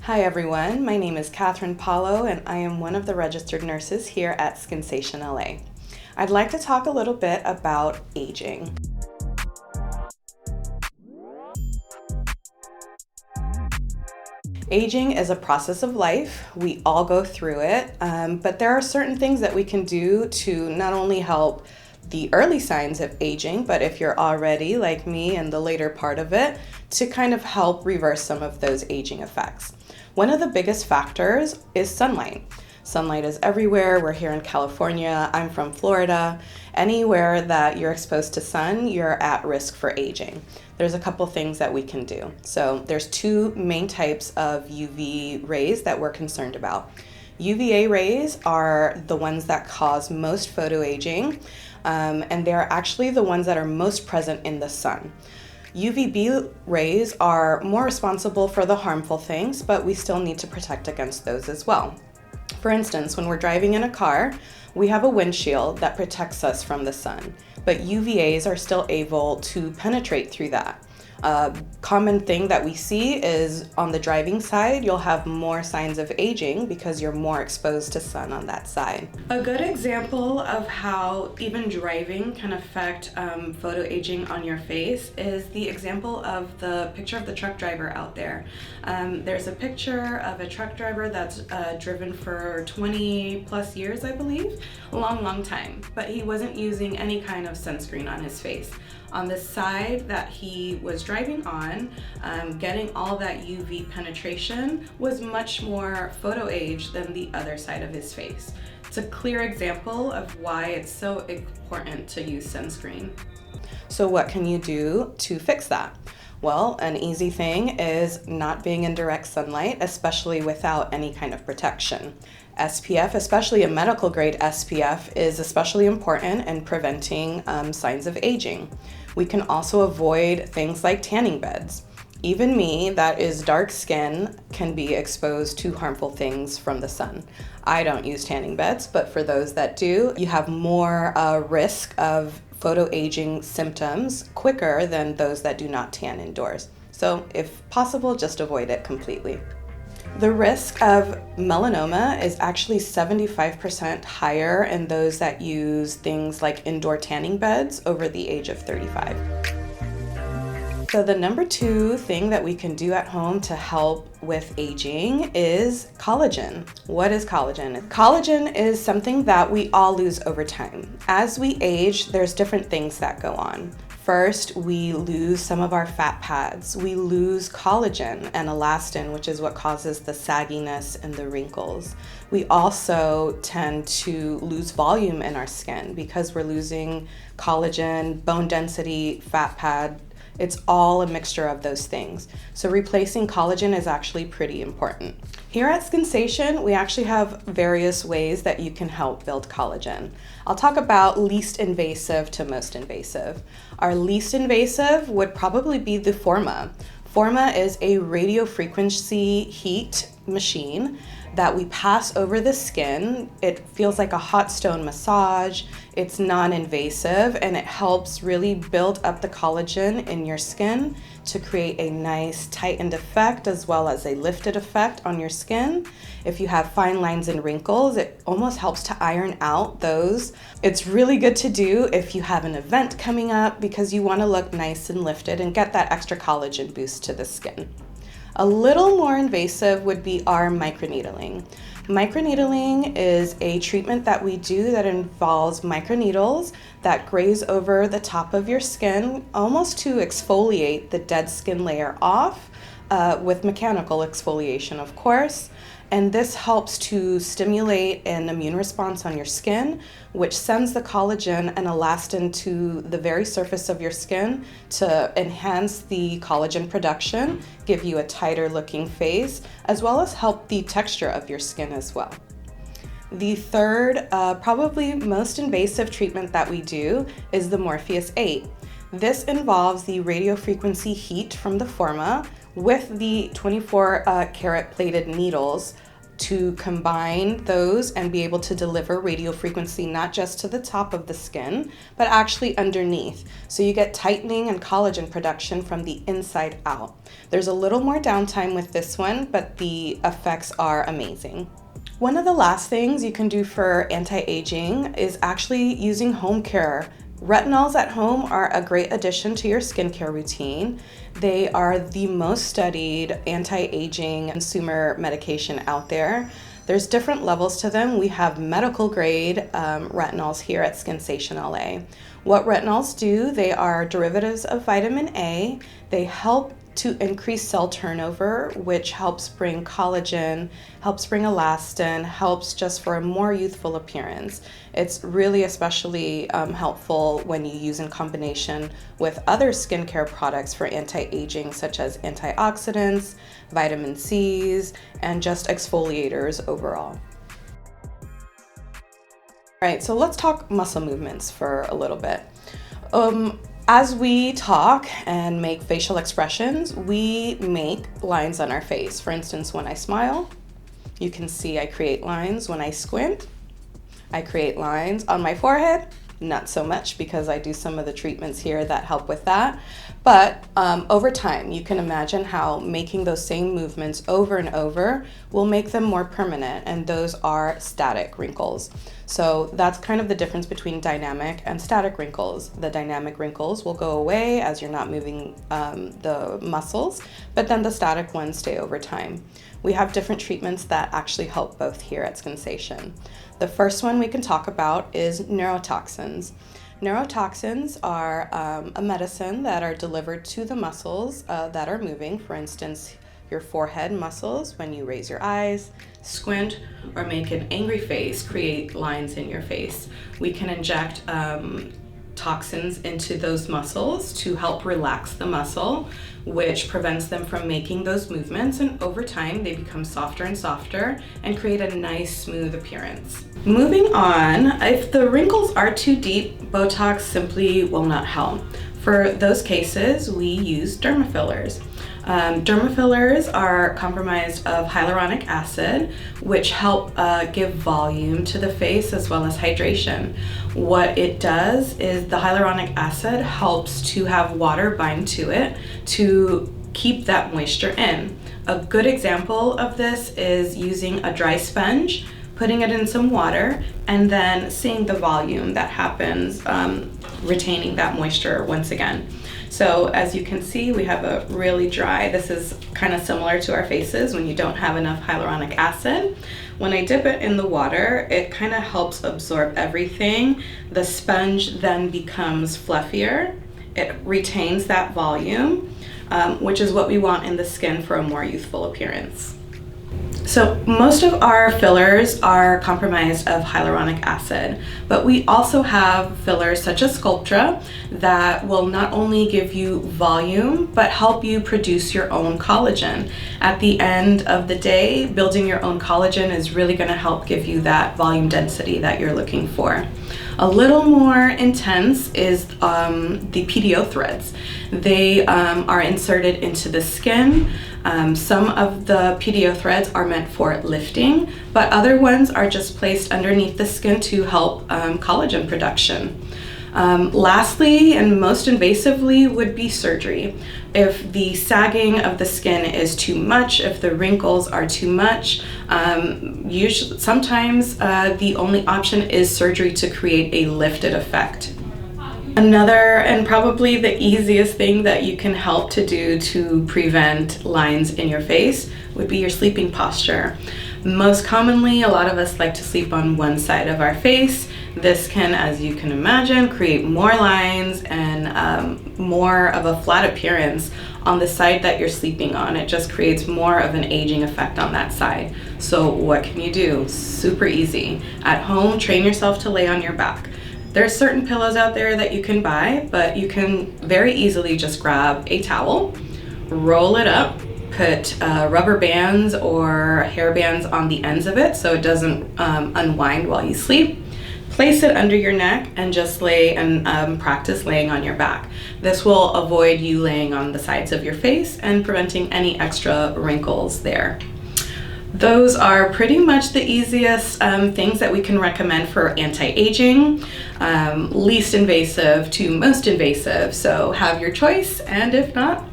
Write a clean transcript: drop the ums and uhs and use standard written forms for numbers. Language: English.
Hi everyone, my name is Catherine Paulo and I am one of the registered nurses here at Skinsation LA. I'd like to talk a little bit about aging. Aging is a process of life. We all go through it, but there are certain things that we can do to not only help the early signs of aging, but if you're already like me in the later part of it, to kind of help reverse some of those aging effects. One of the biggest factors is sunlight. Sunlight is everywhere. We're here in California. I'm from Florida. Anywhere that you're exposed to sun, you're at risk for aging. There's a couple things that we can do. So there's two main types of UV rays that we're concerned about. UVA rays are the ones that cause most photoaging, and they're actually the ones that are most present in the sun. UVB rays are more responsible for the harmful things, but we still need to protect against those as well. For instance, when we're driving in a car, we have a windshield that protects us from the sun, but UVAs are still able to penetrate through that. A common thing that we see is on the driving side, you'll have more signs of aging because you're more exposed to sun on that side. A good example of how even driving can affect photoaging on your face is the example of the picture of the truck driver out there. There's a picture of a truck driver that's driven for 20 plus years, I believe, a long time, but he wasn't using any kind of sunscreen on his face. On the side that he was driving on, getting all that UV penetration was much more photoage than the other side of his face. It's a clear example of why it's so important to use sunscreen. So what can you do to fix that? Well, an easy thing is not being in direct sunlight, especially without any kind of protection. SPF, especially a medical grade SPF, is especially important in preventing signs of aging. We can also avoid things like tanning beds. Even me, that is dark skin, can be exposed to harmful things from the sun. I don't use tanning beds, but for those that do, you have more risk of photoaging symptoms quicker than those that do not tan indoors. So if possible, just avoid it completely. The risk of melanoma is actually 75% higher in those that use things like indoor tanning beds over the age of 35. So the number two thing that we can do at home to help with aging is collagen. What is collagen? Collagen is something that we all lose over time. As we age, there's different things that go on. First, we lose some of our fat pads. We lose collagen and elastin, which is what causes the sagginess and the wrinkles. We also tend to lose volume in our skin because we're losing collagen, bone density, fat pad. It's all a mixture of those things. So replacing collagen is actually pretty important. Here at Skinsation, we actually have various ways that you can help build collagen. I'll talk about least invasive to most invasive. Our least invasive would probably be the Forma. Forma is a radiofrequency heat machine that we pass over the skin. It feels like a hot stone massage. It's non-invasive and it helps really build up the collagen in your skin to create a nice tightened effect as well as a lifted effect on your skin. If you have fine lines and wrinkles, it almost helps to iron out those. It's really good to do if you have an event coming up because you want to look nice and lifted and get that extra collagen boost to the skin. A little more invasive would be our microneedling. Microneedling is a treatment that we do that involves microneedles that graze over the top of your skin, almost to exfoliate the dead skin layer off, with mechanical exfoliation, of course. And this helps to stimulate an immune response on your skin, which sends the collagen and elastin to the very surface of your skin to enhance the collagen production, give you a tighter looking face, as well as help the texture of your skin as well. The third, probably most invasive treatment that we do is the Morpheus 8. This involves the radiofrequency heat from the Forma with the 24 karat plated needles to combine those and be able to deliver radio frequency not just to the top of the skin, but actually underneath. So you get tightening and collagen production from the inside out. There's a little more downtime with this one, but the effects are amazing. One of the last things you can do for anti-aging is actually using home care. Retinols at home are a great addition to your skincare routine. They are the most studied anti-aging consumer medication out there. There's different levels to them. We have medical grade retinols here at Skinsation LA. What retinols do, they are derivatives of vitamin A. They help to increase cell turnover, which helps bring collagen, helps bring elastin, helps just for a more youthful appearance. It's really especially helpful when you use in combination with other skincare products for anti-aging, such as antioxidants, vitamin C's, and just exfoliators overall. All right, so let's talk muscle movements for a little bit. As we talk and make facial expressions, we make lines on our face. For instance, when I smile, you can see I create lines. When I squint, I create lines. On my forehead, not so much because I do some of the treatments here that help with that. But over time, you can imagine how making those same movements over and over will make them more permanent, and those are static wrinkles. So that's kind of the difference between dynamic and static wrinkles. The dynamic wrinkles will go away as you're not moving the muscles, but then the static ones stay over time. We have different treatments that actually help both here at Skinsation. The first one we can talk about is neurotoxins. Neurotoxins are a medicine that are delivered to the muscles that are moving. For instance, your forehead muscles, when you raise your eyes, squint, or make an angry face, create lines in your face. We can inject toxins into those muscles to help relax the muscle, which prevents them from making those movements, and over time they become softer and softer and create a nice smooth appearance. Moving on, if the wrinkles are too deep, Botox simply will not help. For those cases, we use dermal fillers. Dermal fillers are comprised of hyaluronic acid, which help give volume to the face as well as hydration. What it does is the hyaluronic acid helps to have water bind to it to keep that moisture in. A good example of this is using a dry sponge, putting it in some water, and then seeing the volume that happens, retaining that moisture once again. So as you can see, we have a really dry, this is kind of similar to our faces when you don't have enough hyaluronic acid. When I dip it in the water, it kind of helps absorb everything. The sponge then becomes fluffier. It retains that volume, which is what we want in the skin for a more youthful appearance. So most of our fillers are comprised of hyaluronic acid, but we also have fillers such as Sculptra that will not only give you volume, but help you produce your own collagen. At the end of the day, building your own collagen is really going to help give you that volume density that you're looking for. A little more intense is the PDO threads. They are inserted into the skin. Some of the PDO threads are meant for lifting, but other ones are just placed underneath the skin to help collagen production. Lastly, and most invasively, would be surgery. If the sagging of the skin is too much, if the wrinkles are too much, sometimes the only option is surgery to create a lifted effect. Another, and probably the easiest thing that you can help to do to prevent lines in your face would be your sleeping posture. Most commonly, a lot of us like to sleep on one side of our face. This can, as you can imagine, create more lines and more of a flat appearance on the side that you're sleeping on. It just creates more of an aging effect on that side. So what can you do? Super easy. At home, train yourself to lay on your back. There's certain pillows out there that you can buy, but you can very easily just grab a towel, roll it up, put rubber bands or hair bands on the ends of it so it doesn't unwind while you sleep. Place it under your neck and just lay and practice laying on your back. This will avoid you laying on the sides of your face and preventing any extra wrinkles there. Those are pretty much the easiest things that we can recommend for anti-aging, least invasive to most invasive. So have your choice, and if not,